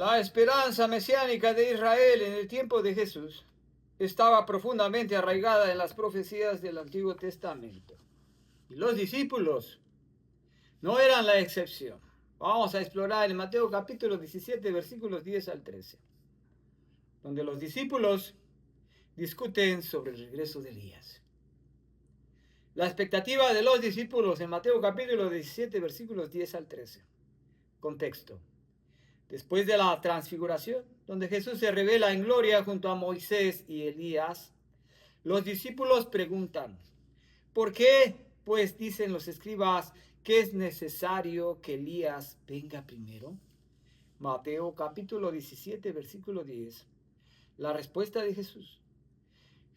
La esperanza mesiánica de Israel en el tiempo de Jesús estaba profundamente arraigada en las profecías del Antiguo Testamento. Y los discípulos no eran la excepción. Vamos a explorar en Mateo capítulo 17, versículos 10 al 13, donde los discípulos discuten sobre el regreso de Elías. La expectativa de los discípulos en Mateo capítulo 17, versículos 10 al 13. Contexto. Después de la transfiguración, donde Jesús se revela en gloria junto a Moisés y Elías, los discípulos preguntan, ¿por qué, pues, dicen los escribas, que es necesario que Elías venga primero? Mateo capítulo 17, versículo 10. La respuesta de Jesús.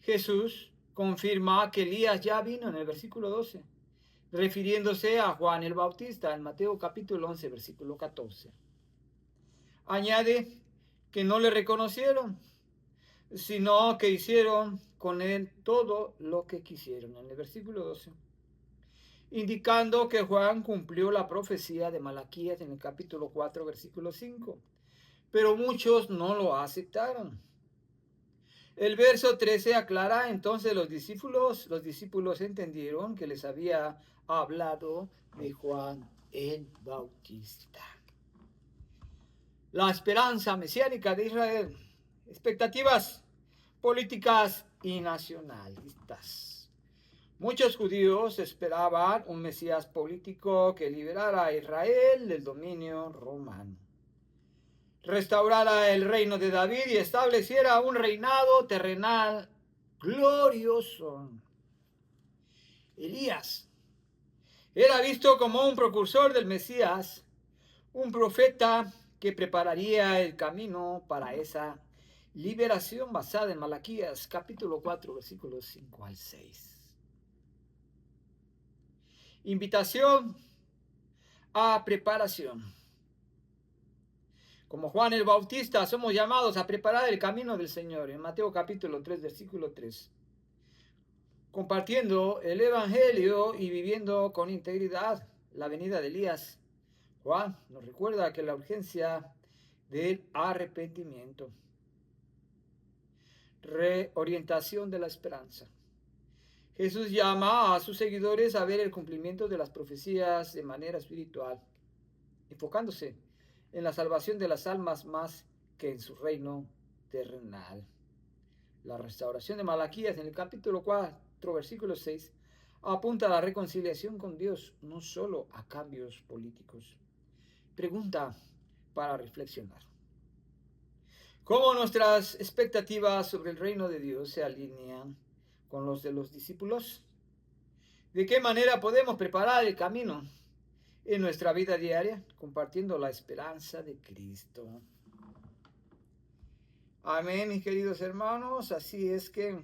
Jesús confirma que Elías ya vino en el versículo 12, refiriéndose a Juan el Bautista en Mateo capítulo 11, versículo 14. Añade que no le reconocieron, sino que hicieron con él todo lo que quisieron, en el versículo 12, indicando que Juan cumplió la profecía de Malaquías en el capítulo 4, versículo 5, pero muchos no lo aceptaron. El verso 13 aclara entonces los discípulos entendieron que les había hablado de Juan el Bautista. La esperanza mesiánica de Israel, expectativas políticas y nacionalistas. Muchos judíos esperaban un Mesías político que liberara a Israel del dominio romano, restaurara el reino de David y estableciera un reinado terrenal glorioso. Elías era visto como un precursor del Mesías, un profeta que prepararía el camino para esa liberación basada en Malaquías capítulo 4 versículos 5 al 6. Invitación a preparación. Como Juan el Bautista, somos llamados a preparar el camino del Señor en Mateo capítulo 3 versículo 3. Compartiendo el Evangelio y viviendo con integridad la venida de Elías. Juan nos recuerda que la urgencia del arrepentimiento, reorientación de la esperanza. Jesús llama a sus seguidores a ver el cumplimiento de las profecías de manera espiritual, enfocándose en la salvación de las almas más que en su reino terrenal. La restauración de Malaquías en el capítulo 4, versículo 6, apunta a la reconciliación con Dios, no solo a cambios políticos. Pregunta para reflexionar. ¿Cómo nuestras expectativas sobre el reino de Dios se alinean con los de los discípulos? ¿De qué manera podemos preparar el camino en nuestra vida diaria, compartiendo la esperanza de Cristo? Amén, mis queridos hermanos. Así es que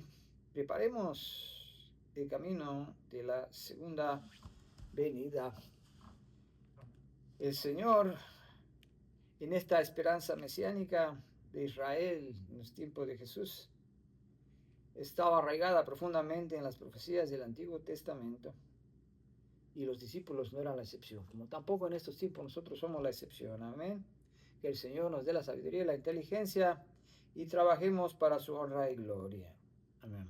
preparemos el camino de la segunda venida. El Señor, en esta esperanza mesiánica de Israel en los tiempos de Jesús, estaba arraigada profundamente en las profecías del Antiguo Testamento. Y los discípulos no eran la excepción, como tampoco en estos tiempos nosotros somos la excepción. Amén. Que el Señor nos dé la sabiduría y la inteligencia y trabajemos para su honra y gloria. Amén.